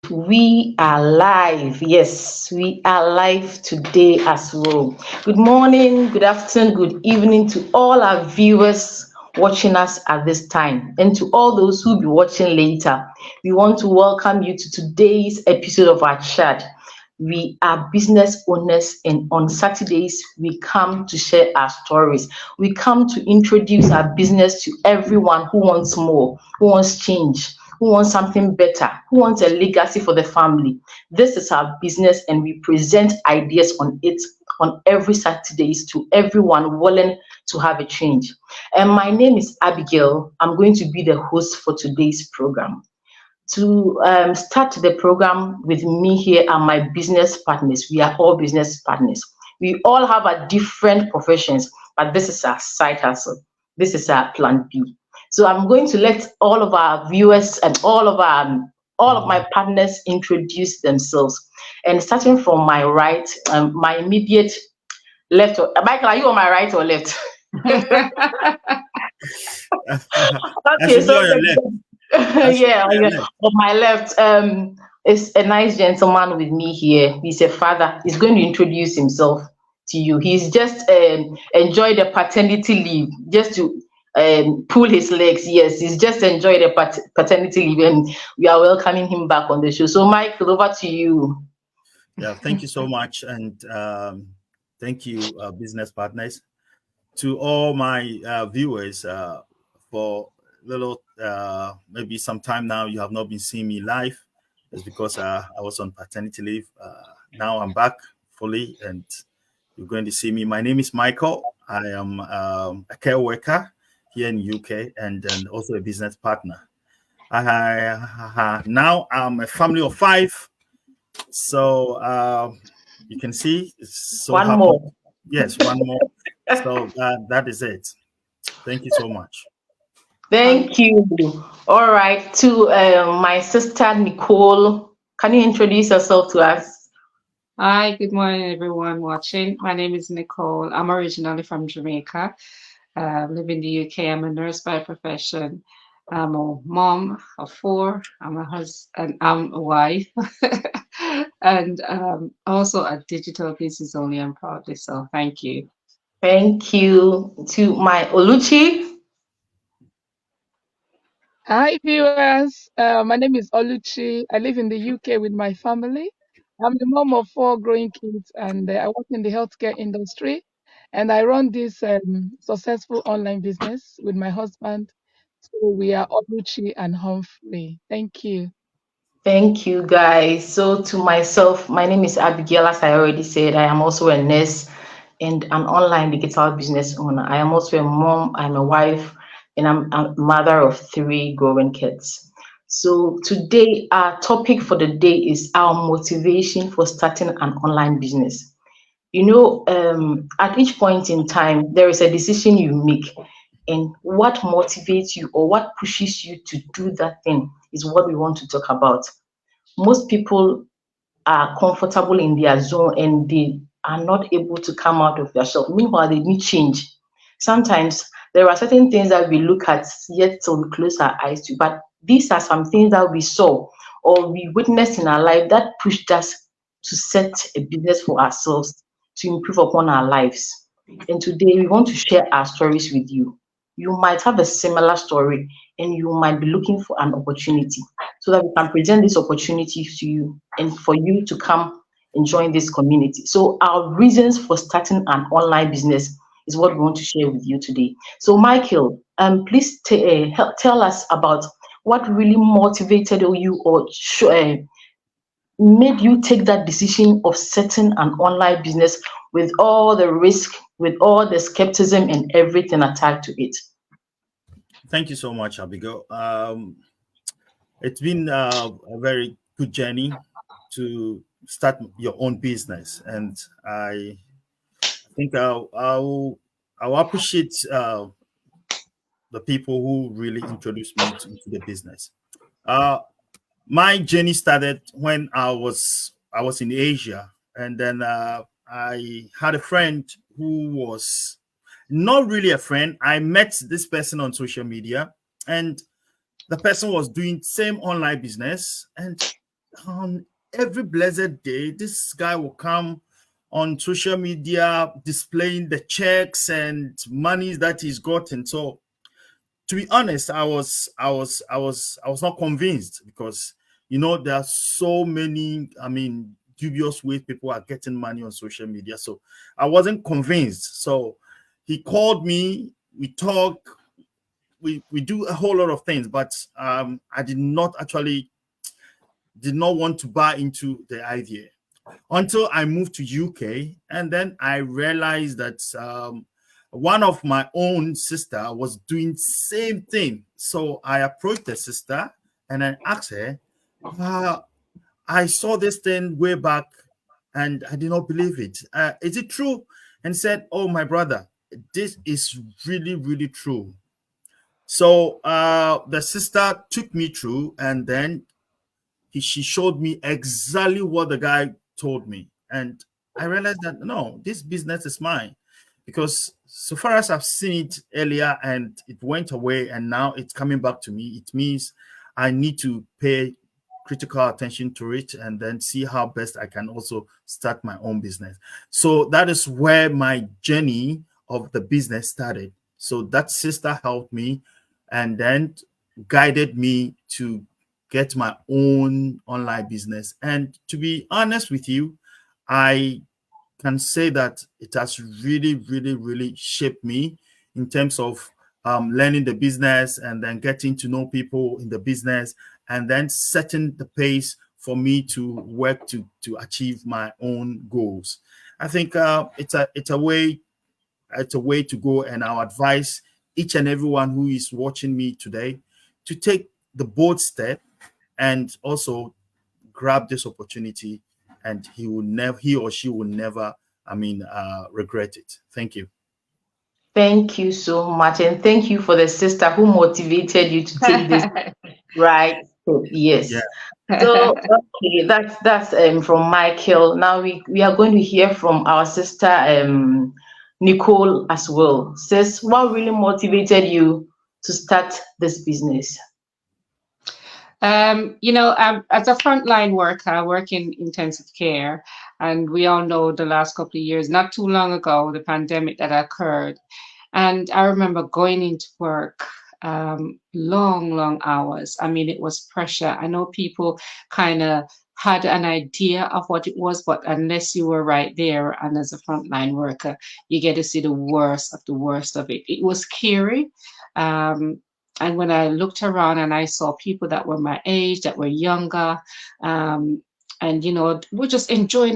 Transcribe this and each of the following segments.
we are live. Yes, we are live today as well. Good morning, good afternoon, good evening to all our viewers watching us at this time, and to all those who will be watching later. We want to welcome you to today's episode of our chat. We are business owners, and on Saturdays, we come to share our stories. We come to introduce our business to everyone who wants more, who wants change, who wants something better, who wants a legacy for the family. This is our business, and we present ideas on it on every Saturdays to everyone willing to have a change. And my name is Abigail. I'm going to be the host for today's program. To start the program with me here are my business partners. We are all business partners. We all have a different professions, but this is our side hustle. This is our plan B. So I'm going to let all of our viewers and all of my partners introduce themselves. And starting from my right, my immediate left. Michael, are you on my right or left? I Okay, should be so on your left. yeah, on my left, is a nice gentleman with me here. He's a father. He's going to introduce himself to you. He's just enjoyed the paternity leave, just to pull his legs. Yes, he's just enjoyed the paternity leave, and we are welcoming him back on the show. So, Michael, over to you. Yeah, thank you so much, and thank you, business partners, to all my viewers for little maybe some time now. You have not been seeing me live. It's because I was on paternity leave. Now I'm back fully, and you're going to see me. My name is Michael. I am a care worker here in UK, and then also a business partner. Now I'm a family of 5. So you can see it's so One happy. more. Yes, one more. So that is it. Thank you so much. Thank you. All right, to my sister Nicole. Can you introduce yourself to us? Hi, good morning, everyone watching. My name is Nicole. I'm originally from Jamaica. Live in the UK. I'm a nurse by profession. I'm a mom of 4. I'm a husband. I'm a wife, and also a digital business owner. I'm proudly so. Thank you. Thank you. To my Oluchi. Hi viewers, my name is Oluchi. I live in the UK with my family. I'm the mom of 4 growing kids, and I work in the healthcare industry. And I run this successful online business with my husband. So we are Oluchi and Humphrey. Thank you. Thank you, guys. So, to myself, my name is Abigail. As I already said, I am also a nurse and an online digital business owner. I am also a mom, I'm a wife, and I'm a mother of 3 growing kids. So, today, our topic for the day is our motivation for starting an online business. At each point in time, there is a decision you make, and what motivates you or what pushes you to do that thing is what we want to talk about. Most people are comfortable in their zone and they are not able to come out of their shell. Meanwhile, they need change. Sometimes there are certain things that we look at yet till we close our eyes to, but these are some things that we saw or we witnessed in our life that pushed us to set a business for ourselves to improve upon our lives. And today we want to share our stories with you. You might have a similar story and you might be looking for an opportunity so that we can present this opportunity to you and for you to come and join this community. So, our reasons for starting an online business is what we want to share with you today. So, Michael, please tell us about what really motivated you or made you take that decision of setting an online business with all the risk, with all the skepticism and everything attached to it. Thank you so much, Abigail. It's been a very good journey to start your own business, and I think I'll appreciate the people who really introduced me into the business. My journey started when I was in Asia, and then I had a friend who was not really a friend. I met this person on social media, and the person was doing same online business, and on every blessed day, this guy will come on social media displaying the checks and monies that he's gotten. So to be honest, I was not convinced, because there are so many, dubious ways people are getting money on social media. So I wasn't convinced. So he called me, we talk, we do a whole lot of things, but I did not want to buy into the idea until I moved to UK, and then I realized that one of my own sister was doing same thing. So I approached the sister and I asked her, I saw this thing way back and I did not believe it. Is it true? And said, oh, my brother, this is really, really true. So the sister took me through, and then she showed me exactly what the guy told me. And I realized that, no, this business is mine. Because so far as I've seen it earlier and it went away and now it's coming back to me, it means I need to pay critical attention to it and then see how best I can also start my own business. So that is where my journey of the business started. So that sister helped me and then guided me to get my own online business. And to be honest with you, I can say that it has really, really, really shaped me in terms of learning the business and then getting to know people in the business and then setting the pace for me to work to achieve my own goals. I think it's a way to go, and I'll advise each and everyone who is watching me today to take the bold step and also grab this opportunity, and he or she will never regret it. Thank you. Thank you so much, and thank you for the sister who motivated you to take this right step. Yes. Yeah. So okay, that's from Michael. Now we are going to hear from our sister Nicole as well. Sis, what really motivated you to start this business? As a frontline worker, I work in intensive care, and we all know the last couple of years, not too long ago, the pandemic that occurred. And I remember going into work, long, long hours. I mean, it was pressure. I know people kind of had an idea of what it was, but unless you were right there and as a frontline worker, you get to see the worst of it. It was scary. And when I looked around and I saw people that were my age, that were younger, and were just enjoying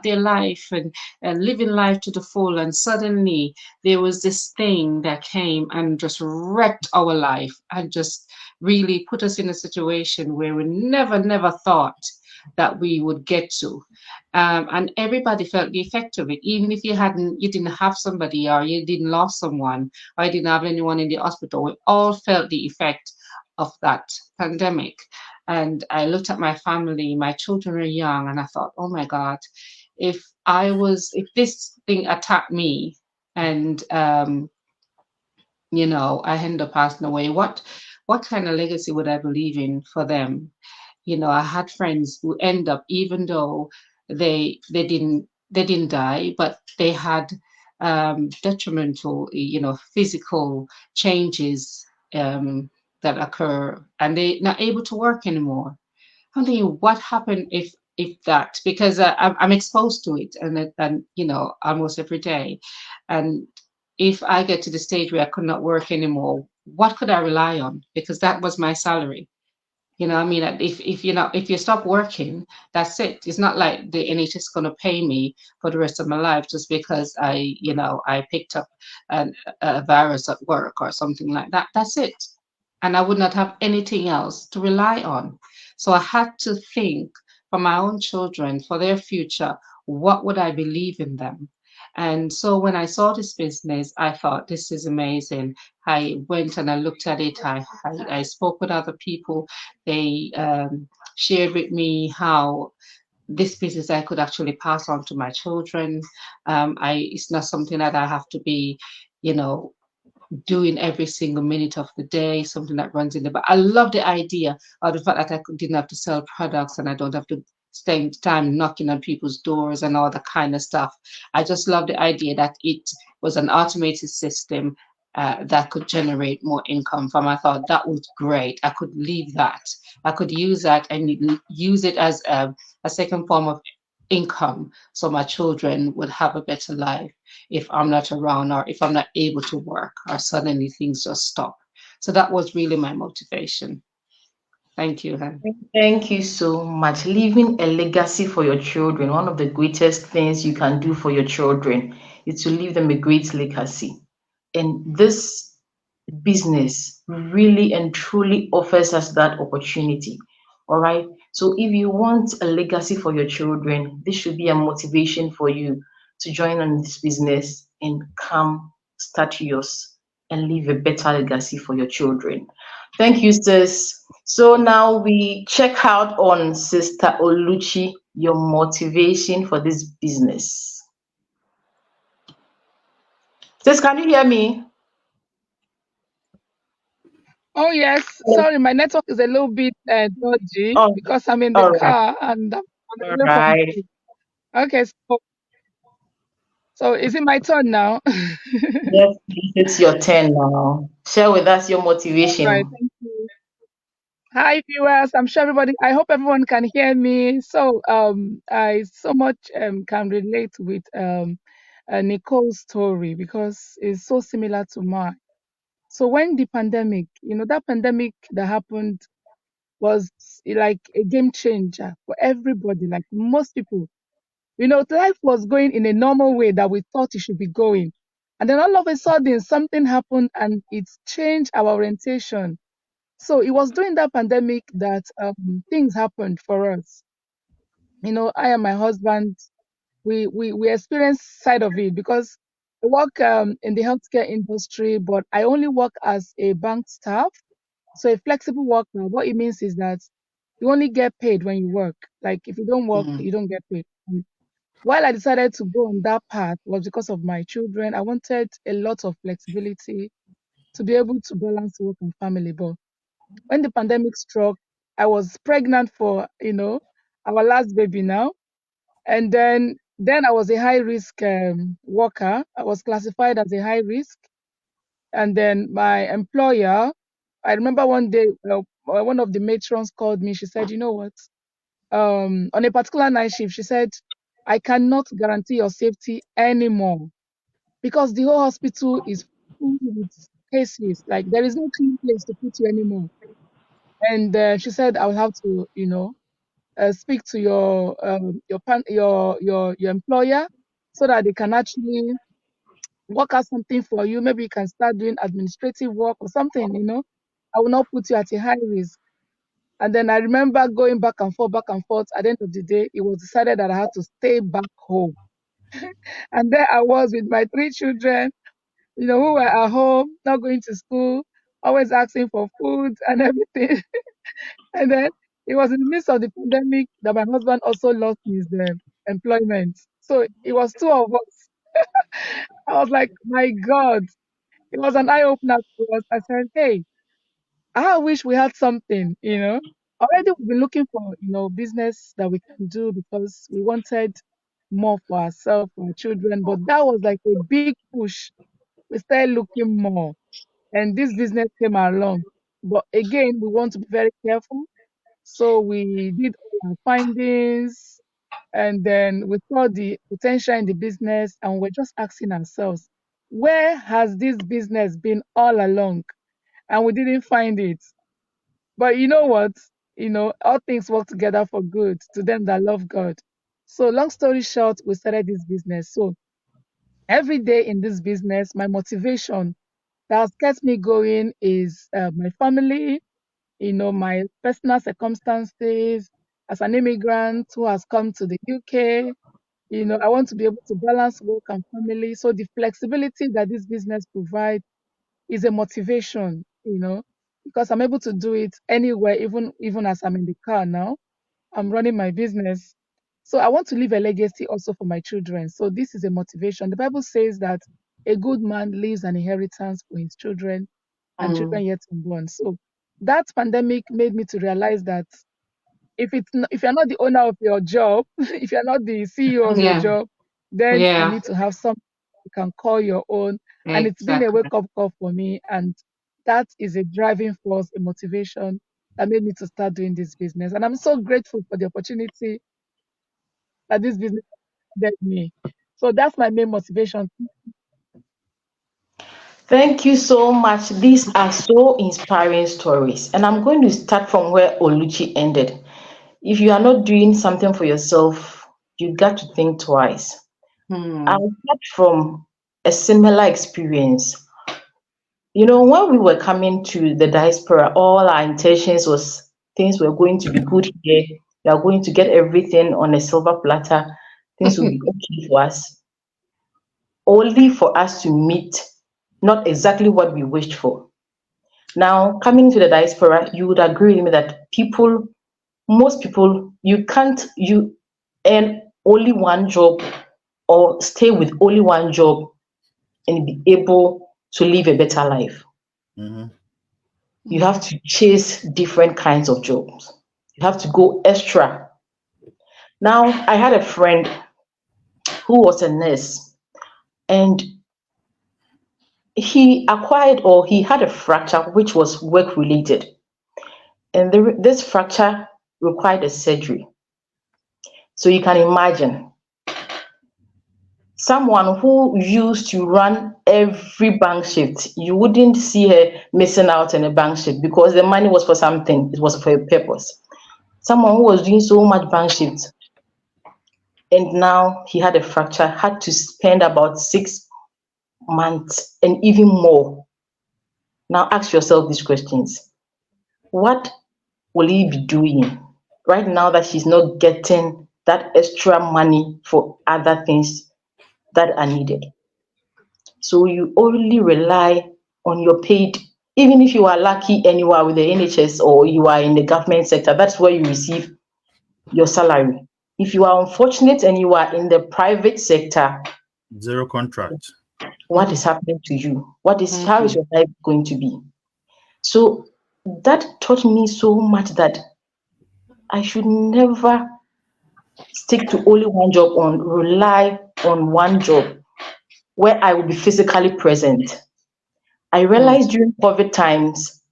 their life and living life to the full, and suddenly there was this thing that came and just wrecked our life and just really put us in a situation where we never thought that we would get to. And everybody felt the effect of it. Even if you didn't have somebody, or you didn't lose someone, or you didn't have anyone in the hospital, we all felt the effect of that pandemic. And I looked at my family, my children are young, and I thought, oh my God, if this thing attacked me and I end up passing away, what kind of legacy would I be leaving for them? I had friends who end up, even though they didn't die, but they had detrimental, physical changes that occur, and they're not able to work anymore. I'm thinking, what happened if that? Because I'm exposed to it, and almost every day, and if I get to the stage where I could not work anymore, what could I rely on? Because that was my salary. I mean, if you stop working, that's it. It's not like the NHS is going to pay me for the rest of my life just because I picked up a virus at work or something like that. That's it. And I would not have anything else to rely on. So I had to think for my own children, for their future, what would I believe in them? And so when I saw this business, I thought, this is amazing. I went and I looked at it. I spoke with other people. They shared with me how this business I could actually pass on to my children. It's not something that I have to be, doing every single minute of the day, something that runs in the back. I love the idea of the fact that didn't have to sell products and I don't have to spend time knocking on people's doors and all that kind of stuff. I just love the idea that it was an automated system that could generate more income from. I thought that was great. I could leave that. I could use that and use it as a second form of income so my children would have a better life if I'm not around or if I'm not able to work or suddenly things just stop. So that was really my motivation. Thank you, Han. Thank you so much. Leaving a legacy for your children, one of the greatest things you can do for your children is to leave them a great legacy. And this business really and truly offers us that opportunity. All right. So if you want a legacy for your children, this should be a motivation for you to join on this business and come start yours and leave a better legacy for your children. Thank you, sis. So now we check out on Sister Oluchi, your motivation for this business. Sis, can you hear me? Oh yes, sorry, my network is a little bit dodgy Oh, because I'm in the all right, car and I'm all away from right. it. Okay, so is it my turn now? Yes, please, it's your turn now. Share with us your All right, motivation. thank you. Hi viewers, I'm sure I hope everyone can hear me. So I so much can relate with Nicole's story because it's so similar to mine. So when the pandemic, that pandemic that happened was like a game changer for everybody, like most people. Life was going in a normal way that we thought it should be going. And then all of a sudden something happened and it changed our orientation. So it was during that pandemic that things happened for us. I and my husband, we experienced side of it because I work in the healthcare industry, but I only work as a bank staff. So a flexible worker, what it means is that you only get paid when you work. Like if you don't work, Mm, you don't get paid. And while I decided to go on that path was because of my children. I wanted a lot of flexibility to be able to balance work and family. But when the pandemic struck, I was pregnant for, our last baby now. And then I was a high risk worker. I was classified as a high risk. And then my employer, I remember one day, one of the matrons called me. She said, you know what? On a particular night shift, she said, I cannot guarantee your safety anymore because the whole hospital is full with cases. Like there is no clean place to put you anymore. And she said, I will have to, speak to your employer so that they can actually work out something for you. Maybe you can start doing administrative work or something. I will not put you at a high risk. And then I remember going back and forth, back and forth. At the end of the day, it was decided that I had to stay back home. And there I was with my three children, who were at home, not going to school, always asking for food and everything. And then it was in the midst of the pandemic that my husband also lost his employment. So it was two of us. I was like, my God, it was an eye opener to us. I said, hey, I wish we had something. Already we've been looking for, business that we can do because we wanted more for ourselves, for our children. But that was like a big push. We started looking more. And this business came along. But again, we want to be very careful. So we did all our findings and then we saw the potential in the business and we're just asking ourselves, where has this business been all along? And we didn't find it. But you know what? All things work together for good to them that love God. So long story short, we started this business. So every day in this business, my motivation that has kept me going is my family, my personal circumstances as an immigrant who has come to the UK. I want to be able to balance work and family. So the flexibility that this business provides is a motivation, because I'm able to do it anywhere, even as I'm in the car now. I'm running my business. So I want to leave a legacy also for my children. So this is a motivation. The Bible says that a good man leaves an inheritance for his children and children yet unborn. So that pandemic made me to realize that if you're not the owner of your job, if you're not the CEO of your Yeah. job, then you Yeah. need to have something you can call your own. And it's been a Exactly. wake-up call for me. And that is a driving force, a motivation that made me to start doing this business. And I'm so grateful for the opportunity that this business gave me. So that's my main motivation. Thank you so much. These are so inspiring stories. And I'm going to start from where Oluchi ended. If you are not doing something for yourself, you got to think twice. I'll start from a similar experience. When we were coming to the diaspora, all our intentions was things were going to be good here. We are going to get everything on a silver platter. Things will be okay for us, only for us to meet not exactly what we wished for. Now, coming to the diaspora, you would agree with me that most people, you earn only one job or stay with only one job and be able to live a better life. Mhm. You have to chase different kinds of jobs. You have to go extra. Now, I had a friend who was a nurse, and he had a fracture which was work related. And this fracture required a surgery. So you can imagine someone who used to run every bank shift, you wouldn't see her missing out on a bank shift because the money was for something, it was for a purpose. Someone who was doing so much bank shifts, and now he had a fracture, had to spend about 6 months and even more. Now ask yourself these questions. What will he be doing right now that he's not getting that extra money for other things that are needed? So you only rely on your paid, even if you are lucky and you are with the NHS or you are in the government sector, that's where you receive your salary. If you are unfortunate and you are in the private sector, Zero contract. what is happening to you? How is your life going to be? So that taught me so much that I should never stick to only one job or rely on one job where I will be physically present. I realized during COVID times,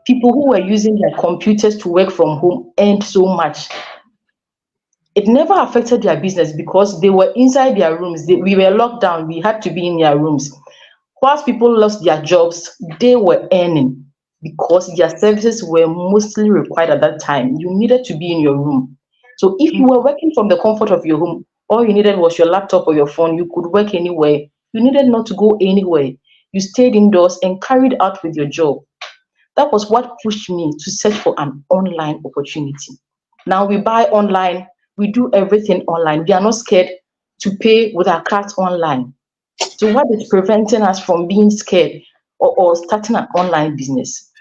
people who were using their computers to work from home earned so much. It never affected their business because they were inside their rooms. We were locked down. We had to be in their rooms. Whilst people lost their jobs, they were earning because their services were mostly required at that time. You needed to be in your room. So if you were working from the comfort of your home, all you needed was your laptop or your phone. You could work anywhere. You needed not to go anywhere. You stayed indoors and carried out with your job. That was what pushed me to search for an online opportunity. Now we buy online, we do everything online. We are not scared to pay with our cards online. So what is preventing us from being scared or starting an online business?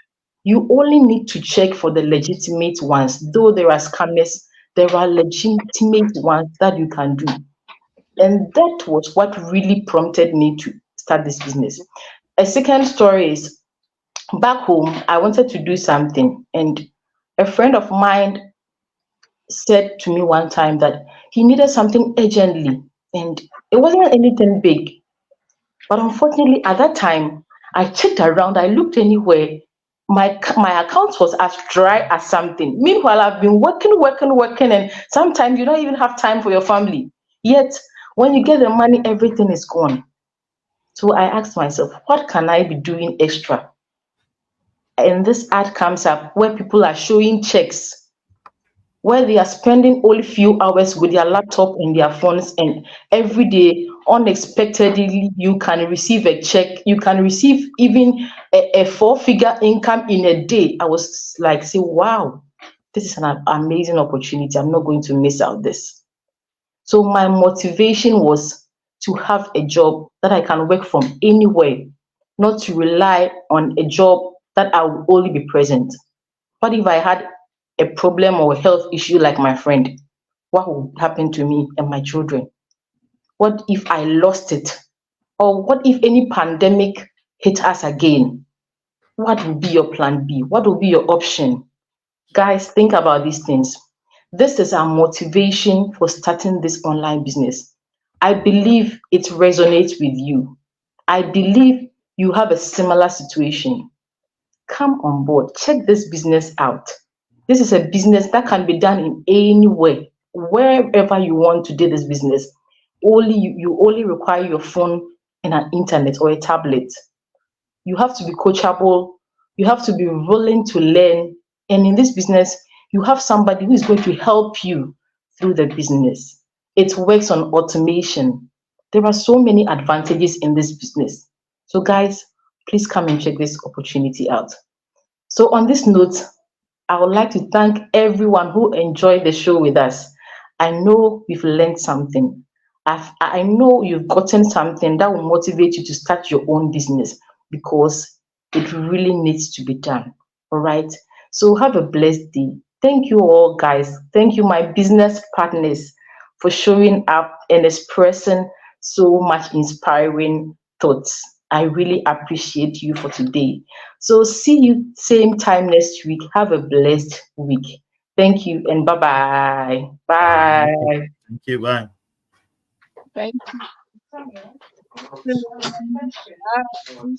You only need to check for the legitimate ones. Though there are scammers, there are legitimate ones that you can do. And that was what really prompted me to start this business. A second story is back home, I wanted to do something, and a friend of mine said to me one time that he needed something urgently, and it wasn't anything big. But unfortunately, at that time, I checked around, I looked anywhere. My account was as dry as something. Meanwhile, I've been working, and sometimes you don't even have time for your family. Yet, when you get the money, everything is gone. So I asked myself, what can I be doing extra? And this ad comes up where people are showing checks, where they are spending only few hours with their laptop and their phones, and every day unexpectedly you can receive a check. You can receive even a four-figure income in a day. I was like, say, wow, this is an amazing opportunity. I'm not going to miss out this. So my motivation was to have a job that I can work from anywhere, not to rely on a job that I will only be present. What if I had a problem or a health issue like my friend? What would happen to me and my children? What if I lost it? Or what if any pandemic hit us again? What will be your plan B? What will be your option? Guys, think about these things. This is our motivation for starting this online business. I believe it resonates with you. I believe you have a similar situation. Come on board, check this business out. This is a business that can be done in anywhere, wherever you want to do this business. You only require your phone and an internet or a tablet. You have to be coachable, you have to be willing to learn, and in this business, you have somebody who is going to help you through the business. It works on automation. There are so many advantages in this business. So, guys, please come and check this opportunity out. So, on this note, I would like to thank everyone who enjoyed the show with us. I know we've learned something. I know you've gotten something that will motivate you to start your own business because it really needs to be done. All right. So have a blessed day. Thank you all, guys. Thank you, my business partners, for showing up and expressing so much inspiring thoughts. I really appreciate you for today. So see you same time next week. Have a blessed week. Thank you and bye-bye. Bye. Thank you. Bye. Thank you.